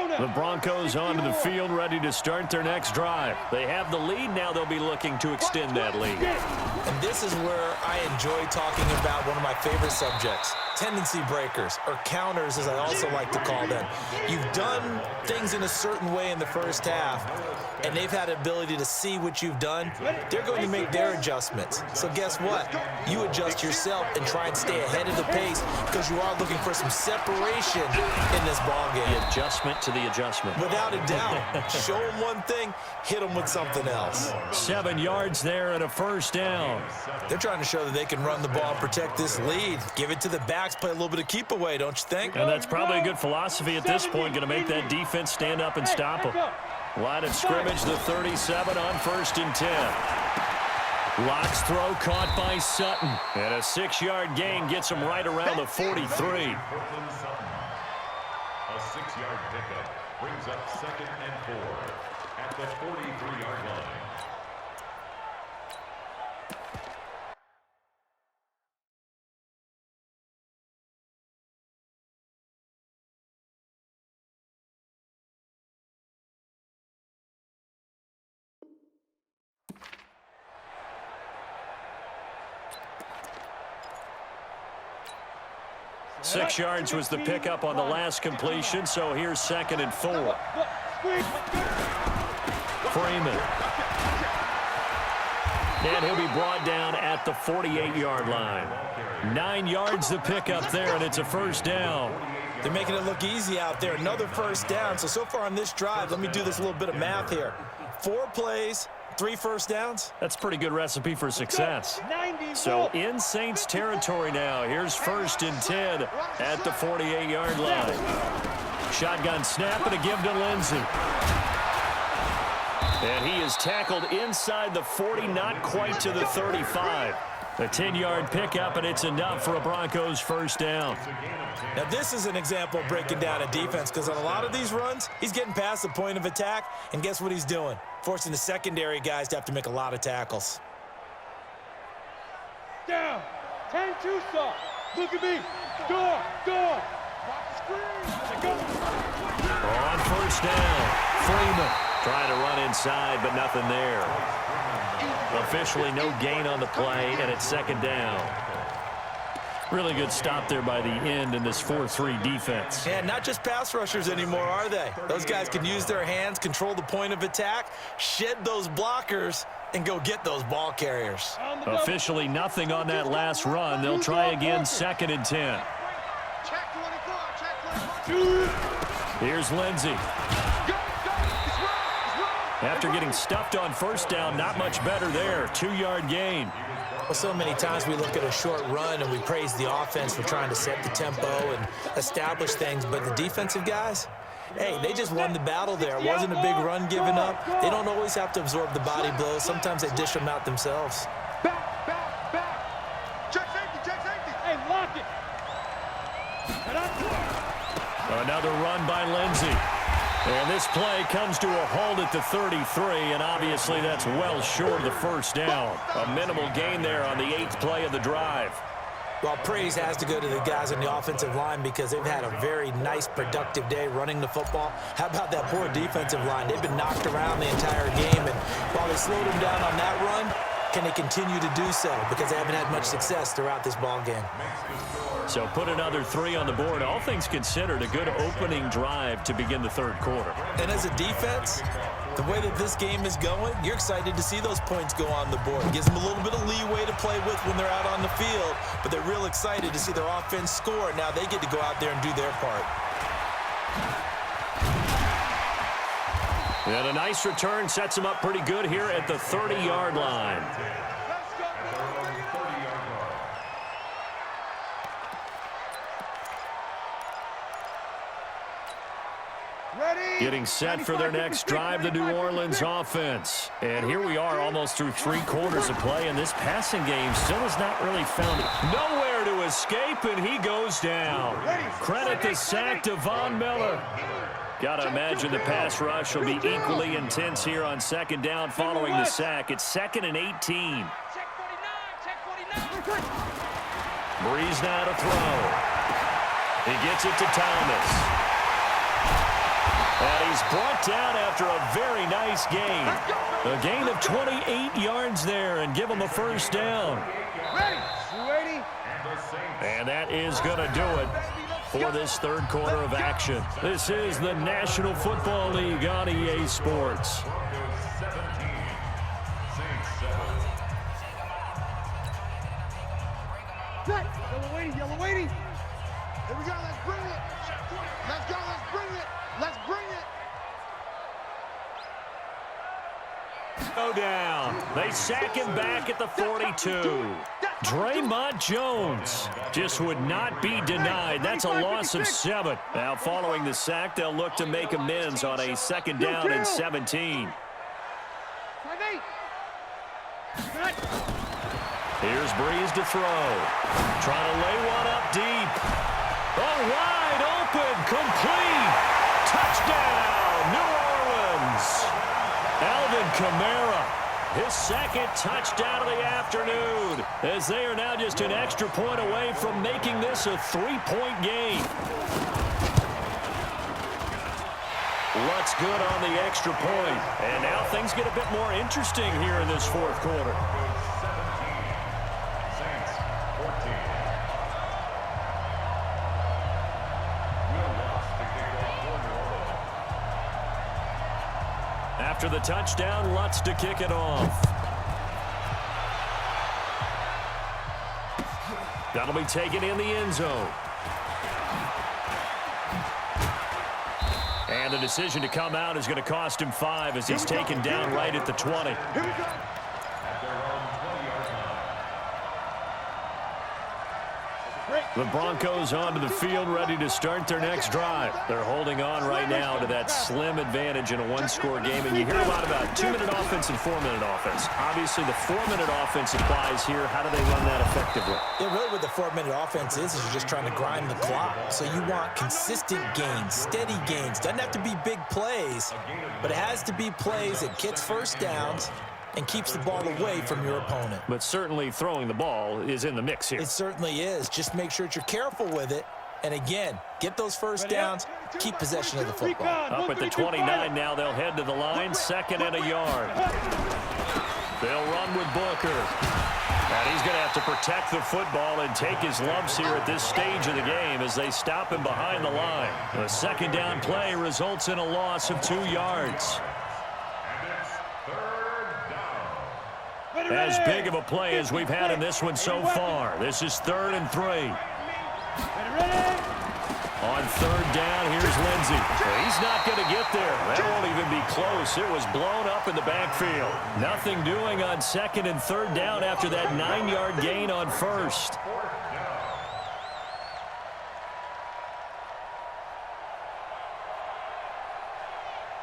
The Broncos onto the field, ready to start their next drive. They have the lead. Now they'll be looking to extend that lead. And this is where I enjoy talking about one of my favorite subjects, tendency breakers, or counters, as I also like to call them. You've done things in a certain way in the first half, and they've had the ability to see what you've done. They're going to make their adjustments. So guess what? You adjust yourself and try and stay ahead of the pace because you are looking for some separation in this ballgame. The adjustment to the adjustment. Without a doubt. Show them one thing, hit them with something else. 7 yards there and a first down. They're trying to show that they can run the ball and protect this lead. Give it to the backs, play a little bit of keep away, don't you think? And that's probably a good philosophy at this point, going to make that defense stand up and stop them. Line of scrimmage, the 37 on 1st and 10. Locks throw caught by Sutton. And a 6-yard gain gets him right around the 43. A 6-yard pickup brings up 2nd and 4 at the 43-yard line. Six yards was the pickup on the last completion, so here's 2nd and 4. Freeman. And he'll be brought down at the 48-yard line. 9 yards the pickup there, and it's a first down. They're making it look easy out there. Another first down. So far on this drive, let me do this little bit of math here. 4 plays, 3 first downs. That's a pretty good recipe for success. So in Saints territory now. Here's 1st and 10 at the 48-yard line. Shotgun snap and a give to Lindsey. And he is tackled inside the 40, not quite to the 35. A 10-yard pickup, and it's enough for a Broncos first down. Now, this is an example of breaking down a defense because on a lot of these runs, he's getting past the point of attack, and guess what he's doing? Forcing the secondary guys to have to make a lot of tackles. Down. 10-2 stop. Look at me. Door. On first down, Freeman trying to run inside, but nothing there. Officially no gain on the play, and it's 2nd down. Really good stop there by the end in this 4-3 defense. And not just pass rushers anymore, are they? Those guys can use their hands, control the point of attack, shed those blockers, and go get those ball carriers. Officially nothing on that last run. They'll try again, 2nd and 10. Here's Lindsey. After getting stuffed on first down, not much better there. 2-yard gain. Well, so many times we look at a short run and we praise the offense for trying to set the tempo and establish things, but the defensive guys, hey, they just won the battle there. It wasn't a big run given up. They don't always have to absorb the body blows. Sometimes they dish them out themselves. Back. Check safety. Hey, lock it. Another run by Lindsey. And this play comes to a halt at the 33, and obviously that's well short of the first down. A minimal gain there on the 8th play of the drive. Well, praise has to go to the guys on the offensive line because they've had a very nice, productive day running the football. How about that poor defensive line? They've been knocked around the entire game, and while they slowed them down on that run, can they continue to do so? Because they haven't had much success throughout this ball game. So put another 3 on the board. All things considered, a good opening drive to begin the 3rd quarter. And as a defense, the way that this game is going, you're excited to see those points go on the board. It gives them a little bit of leeway to play with when they're out on the field, but they're real excited to see their offense score. Now they get to go out there and do their part. And a nice return sets them up pretty good here at the 30-yard line. Getting set for their next drive, the New Orleans offense. And here we are almost through 3 quarters of play, and this passing game still has not really found nowhere to escape, and he goes down. Credit the sack to Von Miller. Got to imagine the pass rush will be equally intense here on 2nd down following the sack. It's 2nd and 18. Breeze now to throw. He gets it to Thomas. And he's brought down after a very nice gain. A gain of 28 yards there and give him a first down. Ready. 280. And that is going to do it for this third quarter of action. This is the National Football League on EA Sports. Yellow waiting. Here we go, let's bring it. Let's go, let's bring it. Let's bring it. Go down. They sack him back at the 42. Draymond Jones just would not be denied. That's a loss of 7. Now following the sack, they'll look to make amends on a second down and 17. 5-8. Here's Breeze to throw. Trying to lay one up deep. Oh, wide open, complete. Touchdown, New Orleans. Alvin Kamara, his second touchdown of the afternoon, as they are now just an extra point away from making this a 3-point game. Lutz good on the extra point. And now things get a bit more interesting here in this fourth quarter. After the touchdown, Lutz to kick it off. That'll be taken in the end zone. And the decision to come out is going to cost him 5 as he's taken down right at the 20. At their own 20-yard line. The Broncos onto the field, ready to start their next drive. They're holding on right now to that slim advantage in a one-score game. And you hear a lot about 2-minute offense and 4-minute offense. Obviously, the 4-minute offense applies here. How do they run that effectively? Yeah, really what the 4-minute offense is you're just trying to grind the clock. So you want consistent gains, steady gains. Doesn't have to be big plays, but it has to be plays that gets first downs and keeps the ball away from your opponent. But certainly throwing the ball is in the mix here. It certainly is. Just make sure that you're careful with it. And again, get those first downs, keep possession of the football. Up at the 29 now, they'll head to the line, 2nd and a yard. They'll run with Booker. And he's going to have to protect the football and take his lumps here at this stage of the game as they stop him behind the line. The second down play results in a loss of 2 yards. As big of a play as we've had in this one so far. This is 3rd and 3. On 3rd down, here's Lindsey. He's not going to get there. That won't even be close. It was blown up in the backfield. Nothing doing on 2nd and 3rd down after that 9-yard gain on 1st.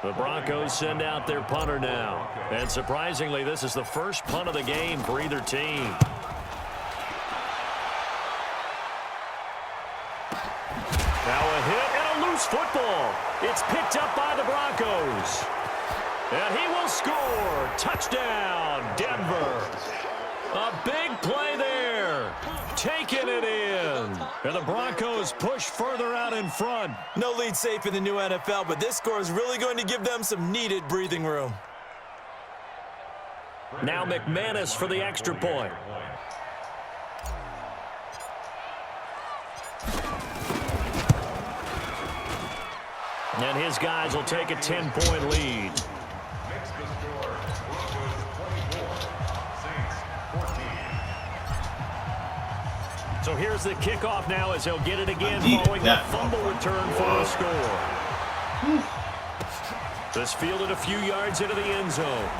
The Broncos send out their punter now. And surprisingly, this is the first punt of the game for either team. Now a hit and a loose football. It's picked up by the Broncos. And he will score. Touchdown, Denver. A big play there. Taking it in. And the Broncos push further out in front. No lead safe in the new NFL, but this score is really going to give them some needed breathing room. Now McManus for the extra point. And his guys will take a 10-point lead. Makes the score Broncos 24, Saints 14. So here's the kickoff now as he'll get it again following the fumble return for a score. This fielded a few yards into the end zone.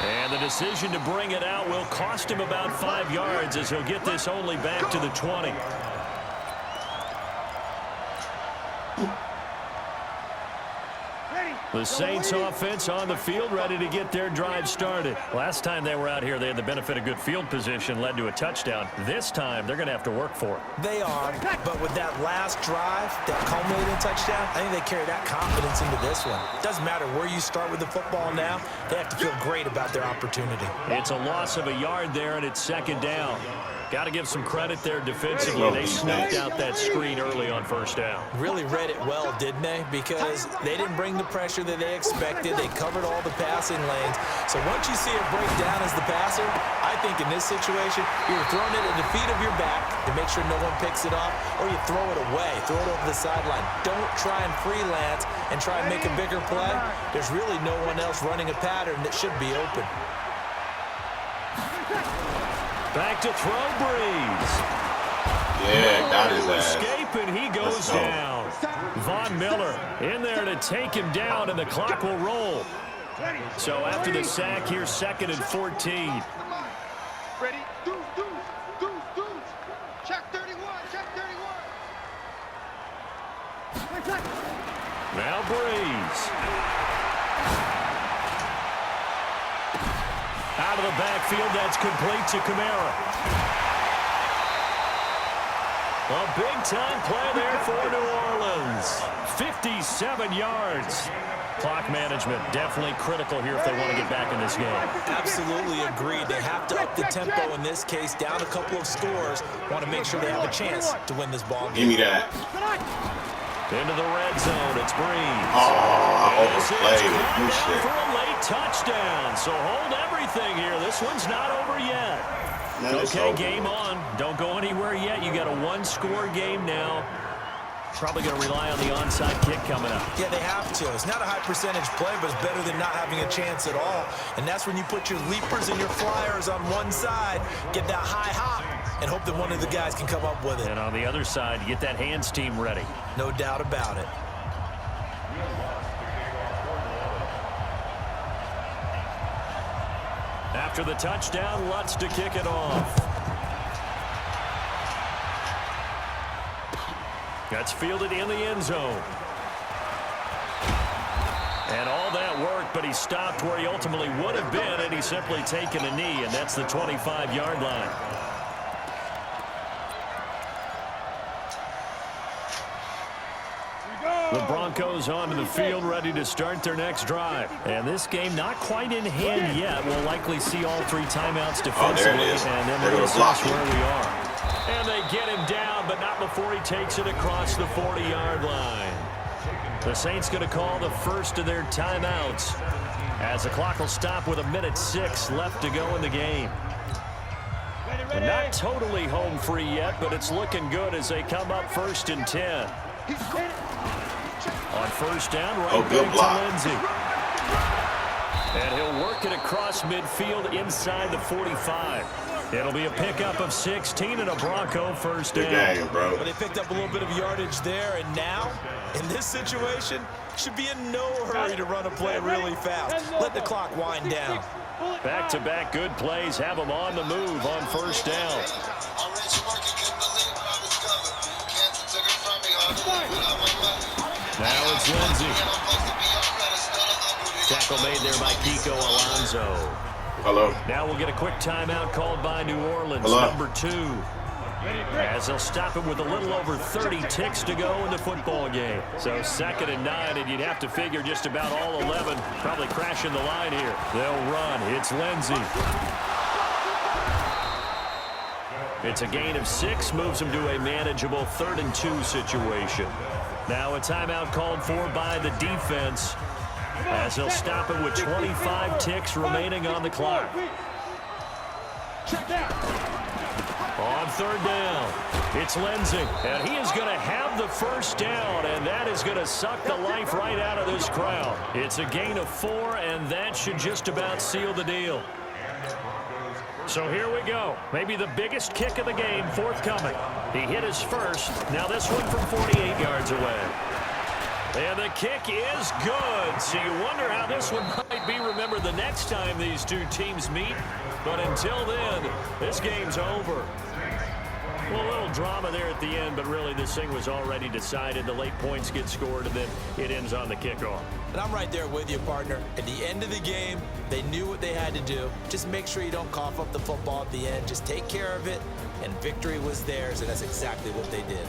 And the decision to bring it out will cost him about 5 yards as he'll get this only back to the 20. The Saints offense on the field ready to get their drive started. Last time they were out here, they had the benefit of good field position, led to a touchdown. This time, they're going to have to work for it. They are, but with that last drive that culminated in touchdown, I think they carry that confidence into this one. It doesn't matter where you start with the football now. They have to feel great about their opportunity. It's a loss of a yard there, and it's 2nd down. Got to give some credit there defensively. They snuffed out that screen early on first down. Really read it well, didn't they? Because they didn't bring the pressure that they expected. They covered all the passing lanes. So once you see it break down as the passer, I think in this situation, you're throwing it at the feet of your back to make sure no one picks it up, or you throw it away, throw it over the sideline. Don't try and freelance and try and make a bigger play. There's really no one else running a pattern that should be open. Back to throw, Breeze. Yeah, got his ass. Escape, and he goes down. Von Miller in there to take him down, and the clock will roll. So after the sack, here's 2nd and 14. Ready? Deuce. Check 31, check 31. Now Breeze. Out of the backfield, that's complete to Kamara. A big-time play there for New Orleans. 57 yards. Clock management definitely critical here if they want to get back in this game. Absolutely agreed. They have to up the tempo in this case, down a couple of scores. Want to make sure they have a chance to win this ball game. Give me that. Into the red zone, it's Breeze. Oh, I overplayed it. Good shit. For a late touchdown, so hold everything here. This one's not over yet. Man, okay, game on. Don't go anywhere yet. You got a one-score game now. Probably going to rely on the onside kick coming up. Yeah, they have to. It's not a high percentage play, but it's better than not having a chance at all. And that's when you put your leapers and your flyers on one side, get that high hop, and hope that one of the guys can come up with it. And on the other side, you get that hands team ready. No doubt about it. After the touchdown, Lutz to kick it off. That's fielded in the end zone. And all that work, but he stopped where he ultimately would have been, and he's simply taken a knee, and that's the 25-yard line. The Broncos onto the field, ready to start their next drive. And this game not quite in hand yet. We'll likely see all 3 timeouts defensively, and then we'll assess where we are. And they get him down, but not before he takes it across the 40-yard line. The Saints going to call the first of their timeouts as the clock will stop with 1:06 left to go in the game. And not totally home free yet, but it's looking good as they come up 1st and 10. On first down, right back to Lindsey. And he'll work it across midfield inside the 45. It'll be a pickup of 16 and a Bronco first down. Good game, bro. But they picked up a little bit of yardage there, and now, in this situation, should be in no hurry to run a play really fast. Let the clock wind down. Back-to-back good plays have them on the move on first down. Now it's Lindsey. Tackle made there by Kiko Alonso. Hello. Now we'll get a quick timeout called by New Orleans, number 2. As they'll stop it with a little over 30 ticks to go in the football game. So 2nd and 9, and you'd have to figure just about all 11 probably crashing the line here. They'll run. It's Lindsey. It's a gain of 6, moves them to a manageable 3rd and 2 situation. Now a timeout called for by the defense as they'll stop it with 25 ticks remaining on the clock. On 3rd down, it's Lindsey, and he is going to have the first down, and that is going to suck the life right out of this crowd. It's a gain of 4, and that should just about seal the deal. So here we go. Maybe the biggest kick of the game forthcoming. He hit his first. Now this one from 48 yards away. And the kick is good. So you wonder how this one might be remembered the next time these two teams meet. But until then, this game's over. Well, a little drama there at the end, but really this thing was already decided. The late points get scored, and then it ends on the kickoff. And I'm right there with you, partner. At the end of the game, they knew what they had to do. Just make sure you don't cough up the football at the end. Just take care of it, and victory was theirs, and that's exactly what they did.